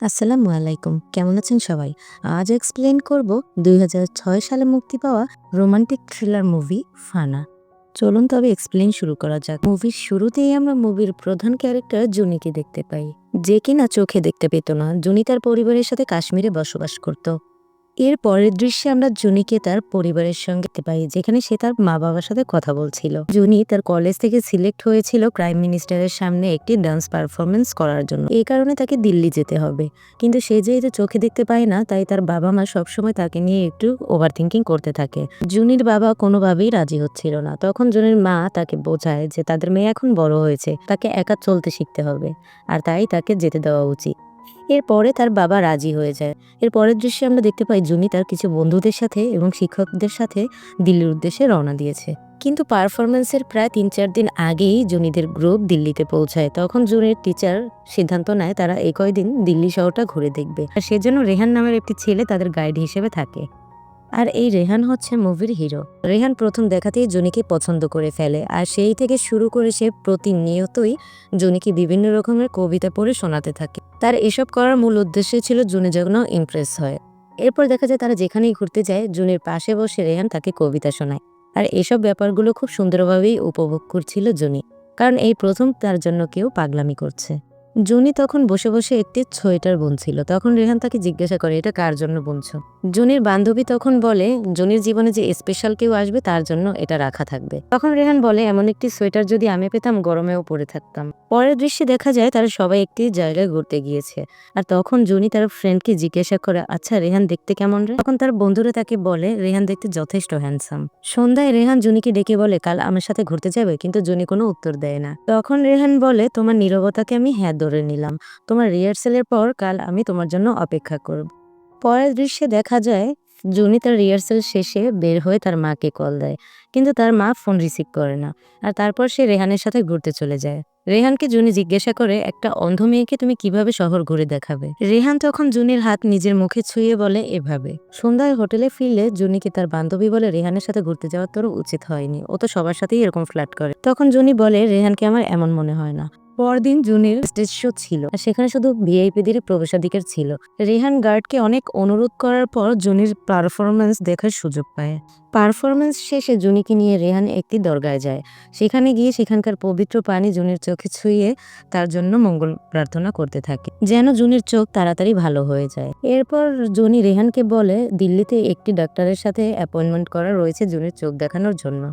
আসসালামু আলাইকুম। কেমন আছেন সবাই? আজ এক্সপ্লেইন করব ২০০৬ সালে মুক্তি পাওয়া রোমান্টিক থ্রিলার মুভি 'ফানা'। চলুন তবে এক্সপ্লেইন শুরু করা যাক। মুভির শুরুতেই আমরা মুভির প্রধান ক্যারেক্টার জুনিকে দেখতে পাই, যে কিনা চোখে দেখতে পেত না। জুনি তার পরিবারের সাথে কাশ্মীরে বসবাস করত। এর পরের দৃশ্যে আমরা জুনিকে তার পরিবারের সঙ্গে দেখতে পাই, যেখানে সে তার মা-বাবার সাথে কথা বলছিল। জুনি তার কলেজ থেকে সিলেক্ট হয়েছিল প্রাইম মিনিস্টারের সামনে একটি ডান্স পারফরমেন্স করার জন্য। এই কারণে তাকে দিল্লি যেতে হবে। কিন্তু সে যেহেতু চোখে দেখতে পায় না, তাই তার বাবা-মা সবসময় তাকে নিয়ে একটু ওভারথিংকিং করতে থাকে। জুনির বাবা কোনোভাবেই রাজি হচ্ছিল না। তখন জুনির মা তাকে বোঝায় যে তাদের মেয়ে এখন বড় হয়েছে, তাকে একা চলতে শিখতে হবে, আর তাই তাকে যেতে দেওয়া উচিত। এরপরে তার বাবা রাজি হয়ে যায়। এর পরের দৃশ্যে আমরা দেখতে পাই জুনি তার কিছু বন্ধুদের সাথে এবং শিক্ষকদের সাথে দিল্লির উদ্দেশ্যে রওনা দিয়েছে। কিন্তু পারফরমেন্সের প্রায় ৩-৪ দিন আগেই জুনিদের গ্রুপ দিল্লিতে পৌঁছায়। তখন জুনির টিচার সিদ্ধান্ত নেয় তারা এই কয়দিন দিল্লি শহরটা ঘুরে দেখবে। আর সেজন্য রেহান নামের একটি ছেলে তাদের গাইড হিসেবে থাকে। আর এই রেহান হচ্ছে মুভির হিরো। রেহান প্রথম দেখাতেই জুনিকে পছন্দ করে ফেলে, আর সেই থেকে শুরু করে সে প্রতিনিয়তই জুনিকে বিভিন্ন রকমের কবিতা পড়ে শোনাতে থাকে। তার এসব করার মূল উদ্দেশ্য ছিল জুনি যেন ইমপ্রেস হয়। এরপর দেখা যায় তারা যেখানেই ঘুরতে যায়, জুনির পাশে বসে রেহান তাকে কবিতা শোনায়। আর এসব ব্যাপারগুলো খুব সুন্দরভাবেই উপভোগ করছিল জুনি, কারণ এই প্রথম তার জন্য কেউ পাগলামি করছে। জুনি তখন বসে বসে একটি সোয়েটার বুনছিল। তখন রেহান তাকে জিজ্ঞাসা করে, এটা কার জন্য বুনছো? জুনির বান্ধবী তখন বলে, জুনির জীবনে যে স্পেশাল কেউ আসবে তার জন্য এটা রাখা থাকবে। তখন রেহান বলে, এমন একটি সোয়েটার যদি আমি পেতাম গরমেও পরে থাকতাম। পরের দৃশ্যে দেখা যায় তারা সবাই একটি জায়গায় ঘুরতে গিয়েছে। আর তখন জুনি তার ফ্রেন্ডকে জিজ্ঞাসা করে, আচ্ছা রেহান দেখতে কেমন রে? তখন তার বন্ধুরা তাকে বলে, রেহান দেখতে যথেষ্ট হ্যান্ডসাম। সন্ধ্যায় রেহান জুনিকে ডেকে বলে, কাল আমার সাথে ঘুরতে যাবে? কিন্তু জুনি কোনো উত্তর দেয় না। তখন রেহান বলে, তোমার নীরবতাকে আমি হ্যাঁ ধরে নিলাম। তোমার রিহার্সেলের পর কাল আমি তোমার জন্য অপেক্ষা করব। পরের দৃশ্যে দেখা যায় জুনি তার রিহার্সেল শেষে বের হয়ে তার মাকে কল দেয়, কিন্তু তার মা ফোন রিসিভ করে না। আর তারপর সে রেহানের সাথে ঘুরতে চলে যায়। রেহানকে জুনি জিজ্ঞাসা করে, একটা অন্ধ মেয়েকে তুমি কিভাবে শহর ঘুরে দেখাবে? রেহান তখন জুনির হাত নিজের মুখে ছুঁয়ে বলে, এভাবে। সন্ধ্যায় হোটেলে ফিরলে জুনিকে তার বান্ধবী বলে, রেহানের সাথে ঘুরতে যাওয়ার তোর উচিত হয়নি, ও তো সবার সাথেই এরকম ফ্লার্ট করে। তখন জুনি বলে, রেহানকে আমার এমন মনে হয় না। পরদিন জুনির স্টেজ শো ছিল, আর সেখানে শুধু ভিআইপিদের প্রবেশাধিকার ছিল। রেহান গার্ডকে অনেক অনুরোধ করার পর জুনির পারফরমেন্স দেখার সুযোগ পায়। পারফরমেন্স শেষে জুনিকে নিয়ে রেহান একটি দরগায় যায়। সেখানে গিয়ে সেখানকার পবিত্র পানি জুনির চোখে ছুঁয়ে তার জন্য মঙ্গল প্রার্থনা করতে থাকে, যেন জুনির চোখ তাড়াতাড়ি ভালো হয়ে যায়। এরপর জুনি রেহানকে বলে দিল্লিতে একটি ডাক্তারের সাথে অ্যাপয়েন্টমেন্ট করা রয়েছে জুনির চোখ দেখানোর জন্য।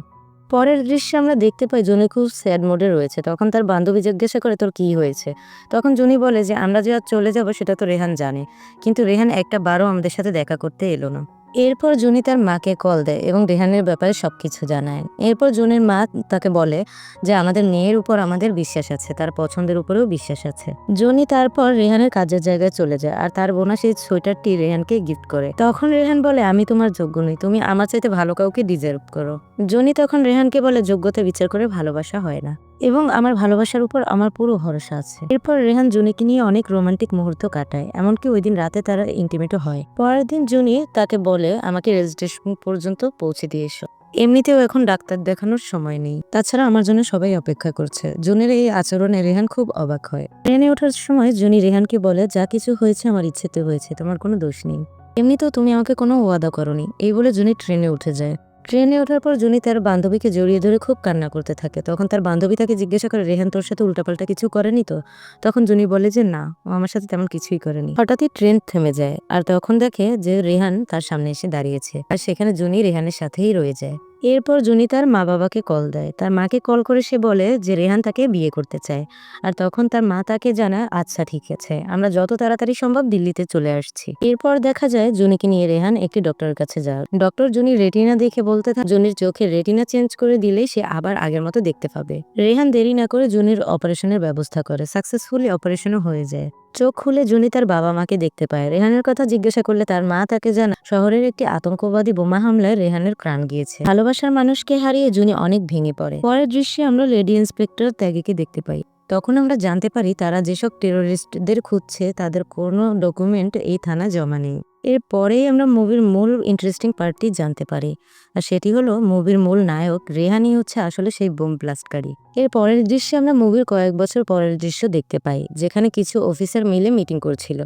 পরের দৃশ্যে আমরা দেখতে পাই জুনি খুব স্যাড মোডে রয়েছে। তখন তার বান্ধবী জিজ্ঞাসা করে, তোর কি হয়েছে? তখন জুনি বলে যে আমরা যে আজ চলে যাব সেটা তো রেহান জানে, কিন্তু রেহান একটা বারও আমাদের সাথে দেখা করতে এলো না। এরপর জুনি তার মাকে কল দেয় এবং রেহানের ব্যাপারে সবকিছু জানায়। এরপর জুনির মা তাকে বলে যে আমাদের মেয়ের উপর আমাদের বিশ্বাস আছে, তার পছন্দের উপরেও বিশ্বাস আছে। জুনি তারপর রেহানের কাজের জায়গায় চলে যায়, আর তার বোনা সেই সোয়েটারটি রেহানকে গিফট করে। তখন রেহান বলে, আমি তোমার যোগ্য নই, তুমি আমার চাইতে ভালো কাউকে ডিজার্ভ করো। জনি তখন রেহানকে বলে, যোগ্যতা বিচার করে ভালোবাসা হয় না, এবং আমার ভালোবাসার উপর আমার পুরো ভরসা আছে। এরপর রেহান জুনিকে নিয়ে অনেক রোমান্টিক মুহূর্ত কাটায়, এমনকি ওই দিন রাতে তারা ইন্টিমেটও হয়। পরের দিন জুনি তাকে বলে, আমাকে রেজিস্ট্রেশন পর্যন্ত পৌঁছে দিয়ে এসো, এমনিতেও এখন ডাক্তার দেখানোর সময় নেই, তাছাড়া আমার জন্য সবাই অপেক্ষা করছে। জুনির এই আচরণে রেহান খুব অবাক হয়। ট্রেনে ওঠার সময় জুনি রেহানকে বলে, যা কিছু হয়েছে আমার ইচ্ছেতে হয়েছে, তোমার কোনো দোষ নেই, এমনিতেও তুমি আমাকে কোনো ওয়াদা করনি। এই বলে জুনি ট্রেনে উঠে যায়। ট্রেনে ওঠার পর জুনি তার বান্ধবীকে জড়িয়ে ধরে খুব কান্না করতে থাকে। তখন তার বান্ধবী তাকে জিজ্ঞাসা করে, রেহান তোর সাথে উল্টাপাল্টা কিছু করেনি তো? তখন জুনি বলে যে না, ও আমার সাথে তেমন কিছুই করেনি। হঠাৎই ট্রেন থেমে যায়, আর তখন দেখে যে রেহান তার সামনে এসে দাঁড়িয়েছে, আর সেখানে জুনি রেহানের সাথেই রয়ে যায়। এরপর জুনি তার মা বাবাকে কল দেয়। তার মাকে কল করে সে বলে যে রেহান তাকে বিয়ে করতে চায়। আর তখন তার মা তাকে জানায়, আচ্ছা ঠিক আছে, আমরা যত তাড়াতাড়ি সম্ভব দিল্লিতে চলে আসছি। এরপর দেখা যায় জুনিকে নিয়ে রেহান একটি ডক্টরের কাছে যায়। ডক্টর জুনির রেটিনা দেখে বলতে থাকে, জুনির চোখের রেটিনা চেঞ্জ করে দিলেই সে আবার আগের মতো দেখতে পাবে। রেহান দেরি না করে জুনির অপারেশনের ব্যবস্থা করে। সাকসেসফুলি অপারেশনও হয়ে যায়। চোখ খুলে জুনি তার বাবা মাকে দেখতে পায়। রেহানের কথা জিজ্ঞাসা করলে তার মা তাকে জানায়, শহরের একটি আতঙ্কবাদী বোমা হামলায় রেহানের প্রাণ গিয়েছে। ভালোবাসার মানুষকে হারিয়ে জুনি অনেক ভেঙে পড়ে। পরের দৃশ্যে আমরা লেডি ইন্সপেক্টর ত্যাগীকে দেখতে পাই। তখন আমরা জানতে পারি তারা যেসব টেরোরিস্টদের খুঁজছে তাদের কোনো ডকুমেন্ট এই থানা জমা নেই। এরপরেই আমরা মুভির মূল ইন্টারেস্টিং পার্টটি জানতে পারি, আর সেটি হলো মুভির মূল নায়ক রেহানই হচ্ছে আসলে সেই বোম ব্লাস্টকারী। এর পরের দৃশ্যে আমরা মুভির কয়েক বছর পরের দৃশ্য দেখতে পাই, যেখানে কিছু অফিসার মিলে মিটিং করছিল।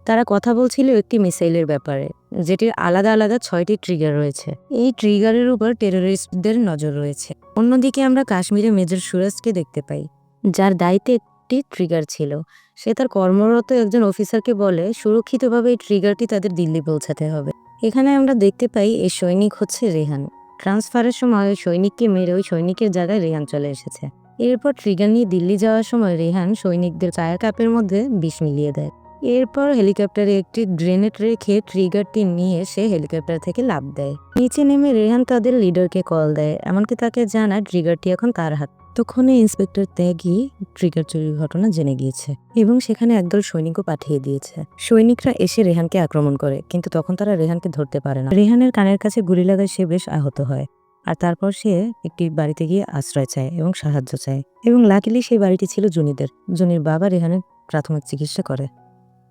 তারা কথা বলছিল একটি মিসাইলের ব্যাপারে, যেটির আলাদা আলাদা 6টি ট্রিগার রয়েছে। এই ট্রিগারের উপর টেররিস্টদের নজর রয়েছে। অন্যদিকে আমরা কাশ্মীরে মেজর সুরাজকে দেখতে পাই, যার দায়িত্বে একটি ট্রিগার ছিল। সে তার কর্মরত একজন অফিসারকে বলে সুরক্ষিতভাবে এই ট্রিগারটি তাদের দিল্লি পৌঁছাতে হবে। এখানে আমরা দেখতে পাই এই সৈনিক হচ্ছে রেহান। ট্রান্সফারের সময় ওই সৈনিককে মেরে ওই সৈনিকের জায়গায় রেহান চলে এসেছে। এরপর ট্রিগার নিয়ে দিল্লি যাওয়ার সময় রেহান সৈনিকদের চায়ের কাপের মধ্যে বিষ মিলিয়ে দেয়। এরপর হেলিকপ্টারে একটি গ্রেনেড রেখে ট্রিগারটি নিয়ে সে হেলিকপ্টার থেকে লাফ দেয়। নিচে নেমে রেহান তাদের লিডারকে কল দেয়, এমনকি তাকে জানায় ট্রিগারটি এখন তার হাত। তখনই ইন্সপেক্টর ত্যাগী ট্রিগার চুরির ঘটনা জেনে গিয়েছে এবং সেখানে একদল সৈনিকও পাঠিয়ে দিয়েছে। সৈনিকরা এসে রেহানকে আক্রমণ করে, কিন্তু তখন তারা রেহানকে ধরতে পারে না। রেহানের কানের কাছে গুলি লাগায় সে বেশ আহত হয়, আর তারপর সে একটি বাড়িতে গিয়ে আশ্রয় চায় এবং সাহায্য চায়। এবং লাকিলি সেই বাড়িটি ছিল জুনিদের। জুনির বাবা রেহানের প্রাথমিক চিকিৎসা করে।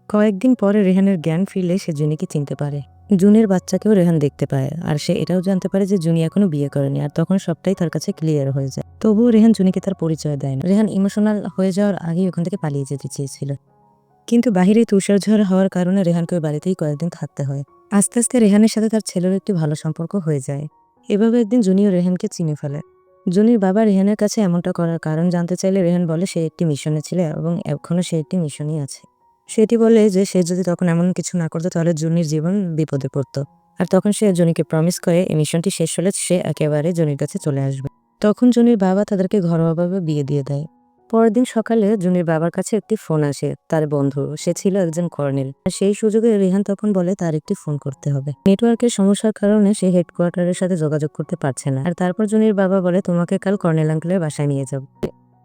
কয়েকদিন পরে রেহানের জ্ঞান ফিরলে সে জুনিকে চিনতে পারে। জুনির বাচ্চাকেও রেহান দেখতে পায়, আর সে এটাও জানতে পারে যে জুনি এখনো বিয়ে করেনি। আর তখন সবটাই তার কাছে ক্লিয়ার হয়ে যায়। তবুও রেহান জুনিকে তার পরিচয় দেয় না। রেহান ইমোশনাল হয়ে যাওয়ার আগেই ওখান থেকে পালিয়ে যেতে চেয়েছিল, কিন্তু বাহিরে তুষারঝড় হওয়ার কারণে রেহানকে ওই বাড়িতেই কয়েকদিন থাকতে হয়। আস্তে আস্তে রেহানের সাথে তার ছেলের একটি ভালো সম্পর্ক হয়ে যায়। এভাবে একদিন জুনিও রেহানকে চিনে ফেলে। জুনির বাবা রেহানের কাছে এমনটা করার কারণ জানতে চাইলে রেহান বলে সে একটি মিশনে ছিল এবং এখনো সে একটি মিশনই আছে। সেটি বলে যে সে যদি তখন এমন কিছু না করতো তাহলে জুনির জীবন বিপদে পড়তো। আর তখন সে জুনিকে প্রমিস করে এই মিশনটি শেষ হলে সে একেবারে জুনির কাছে চলে আসবে। তখন জুনির বাবা তাদেরকে ঘরোয়াভাবে বিয়ে দিয়ে দেয়। পরের দিন সকালে জুনির বাবার কাছে একটি ফোন আসে তার বন্ধু, সে ছিল একজন কর্নেল। সেই সুযোগে রেহান তখন বলে তার একটি ফোন করতে হবে। নেটওয়ার্কের সমস্যার কারণে সে হেডকোয়ার্টারের সাথে যোগাযোগ করতে পারছে না। আর তারপর জুনির বাবা বলে তোমাকে কাল কর্নেল আঙ্কেলের বাসায় নিয়ে যাব।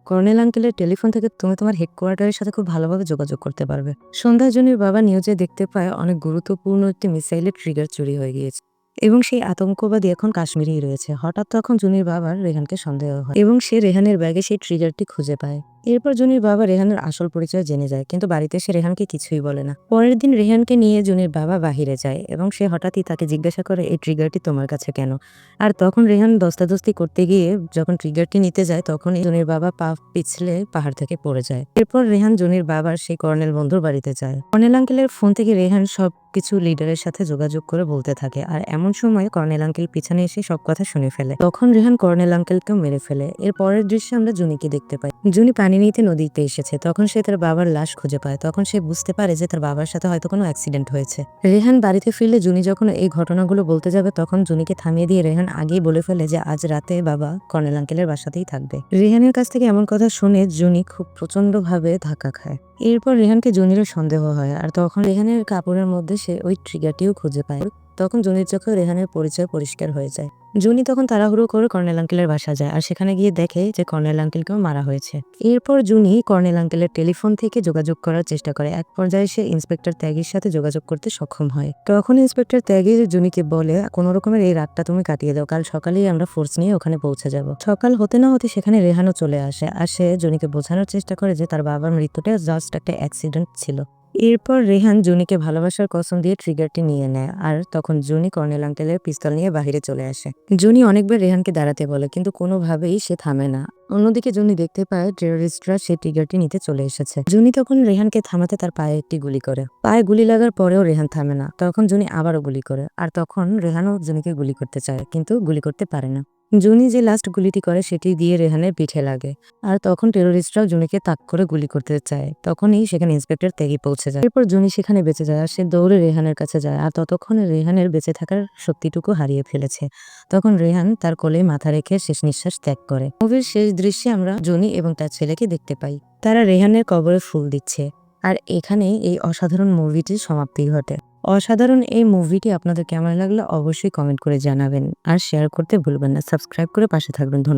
কর্নেল আঙ্কেলের টেলিফোন থেকে তুমি তোমার হেডকোয়ার্টারের সাথে খুব ভালোভাবে যোগাযোগ করতে পারবে। সন্ধ্যায় জুনির বাবা নিউজে দেখতে পায় অনেক গুরুত্বপূর্ণ একটি মিসাইলের ট্রিগার চুরি হয়ে গিয়েছে এবং সেই আতঙ্কবাদী এখন কাশ্মীরেই রয়েছে। হঠাৎ তখন জুনির বাবার রেহানকে সন্দেহ হয় এবং সে রেহানের ব্যাগে সেই ট্রিগারটি খুঁজে পায়। এরপর জুনির বাবা রেহানের আসল পরিচয় জেনে যায়, কিন্তু বাড়িতে সে রেহানকে কিছুই বলে না। পরের দিন রেহানকে নিয়ে জুনির বাবা বাহিরে যায় এবং সে হঠাৎই তাকে জিজ্ঞাসা করে এই ট্রিগারটি তোমার কাছে কেন। আর তখন রেহান দস্তাদস্তি করতে গিয়ে যখন ট্রিগারটি নিতে যায় তখন জুনির বাবা পা পিছলে পাহাড় থেকে পড়ে যায়। এরপর রেহান জুনির বাবার সেই কর্নেল বন্ধুর বাড়িতে যায়। কর্নেল আঙ্কেলের ফোন থেকে রেহান সবকিছু লিডারের সাথে যোগাযোগ করে বলতে থাকে, আর এমন সময় কর্নেল আঙ্কেল পিছনে এসে সব কথা শুনে ফেলে। তখন রেহান কর্নেল আঙ্কেলকেও মেরে ফেলে। এর পরের দৃশ্যে আমরা জুনিকে দেখতে পাই। জুনি পানি নিতে নদীতে এসেছে। তখন সে তার বাবার লাশ খুঁজে পায়। তখন সে বুঝতে পারে যে তার বাবার সাথে হয়তো কোনো অ্যাক্সিডেন্ট হয়েছে। রেহান বাড়িতে ফিরলে জুনি যখন এই ঘটনাগুলো বলতে যাবে তখন জুনিকে থামিয়ে দিয়ে রেহান আগেই বলে ফেলে যে আজ রাতে বাবা কর্নেল আঙ্কেলের বাসাতেই থাকবে। রেহানের কাছ থেকে এমন কথা শুনে জুনি খুব প্রচন্ডভাবে ধাক্কা খায়। এরপর রেহানকে জুনিরও সন্দেহ হয়, আর তখন রেহানের কাপড়ের মধ্যে সে ওই ট্রিগারটিও খুঁজে পায়। তখন জুনির চোখে রেহানের পরিচয় পরিষ্কার হয়ে যায়। জুনি তখন তাড়াহুড়ো করে কর্নেল আঙ্কেলের বাসা যায়, আর সেখানে গিয়ে দেখে যে কর্নেল আঙ্কেলকেও মারা হয়েছে। এরপর জুনি কর্নেল আঙ্কেলের টেলিফোন থেকে যোগাযোগ করার চেষ্টা করে। এক পর্যায়ে সে ইন্সপেক্টর ত্যাগীর সাথে যোগাযোগ করতে সক্ষম হয়। তখন ইন্সপেক্টর ত্যাগী জুনিকে বলে কোনো রকমের এই রাতটা তুমি কাটিয়ে দাও, কাল সকালেই আমরা ফোর্স নিয়ে ওখানে পৌঁছে যাব। সকাল হতে না হতে সেখানে রেহানও চলে আসে, আর সে জুনিকে বোঝানোর চেষ্টা করে যে তার বাবার মৃত্যুটা জাস্ট একটা অ্যাক্সিডেন্ট ছিল। এরপর রেহান জুনিকে ভালোবাসার কসম দিয়ে ট্রিগারটি নিয়ে নেয়, আর তখন জুনি কর্নেল আঙ্কেলের পিস্তল নিয়ে বাহিরে চলে আসে। জুনি অনেকবার রেহানকে দাঁড়াতে বলে, কিন্তু কোনোভাবেই সে থামে না। অন্যদিকে জুনি দেখতে পায় টেররিস্টরা সেই ট্রিগারটি নিতে চলে এসেছে। জুনি তখন রেহানকে থামাতে তার পায়ে একটি গুলি করে। পায়ে গুলি লাগার পরেও রেহান থামে না। তখন জুনি আবারও গুলি করে, আর তখন রেহানও জুনিকে গুলি করতে চায়, কিন্তু গুলি করতে পারে না। জুনি যে লাস্ট গুলিটি করে সেটি দিয়ে রেহানের পিঠে লাগে, আর তখন টেররিস্টরাও জুনিকে তাক করে গুলি করতে চায়। তখনই সেখানে ইন্সপেক্টর ত্যাগী পৌঁছে যায়। এরপর জুনি সেখানে বেঁচে যায়, আর সে দৌড়ে রেহানের কাছে যায়, আর ততক্ষণে রেহানের বেঁচে থাকার শক্তিটুকু হারিয়ে ফেলেছে। তখন রেহান তার কোলে মাথা রেখে শেষ নিঃশ্বাস ত্যাগ করে। মুভির শেষ দৃশ্যে আমরা জুনি এবং তার ছেলেকে দেখতে পাই। তারা রেহানের কবরে ফুল দিচ্ছে, আর এখানেই এই অসাধারণ মুভিটির সমাপ্তি ঘটে। অসাধারণ এই মুভিটি আপনাদের কেমন লাগলো অবশ্যই কমেন্ট করে জানাবেন, আর শেয়ার করতে ভুলবেন না। সাবস্ক্রাইব করে পাশে থাকবেন। ধন্যবাদ।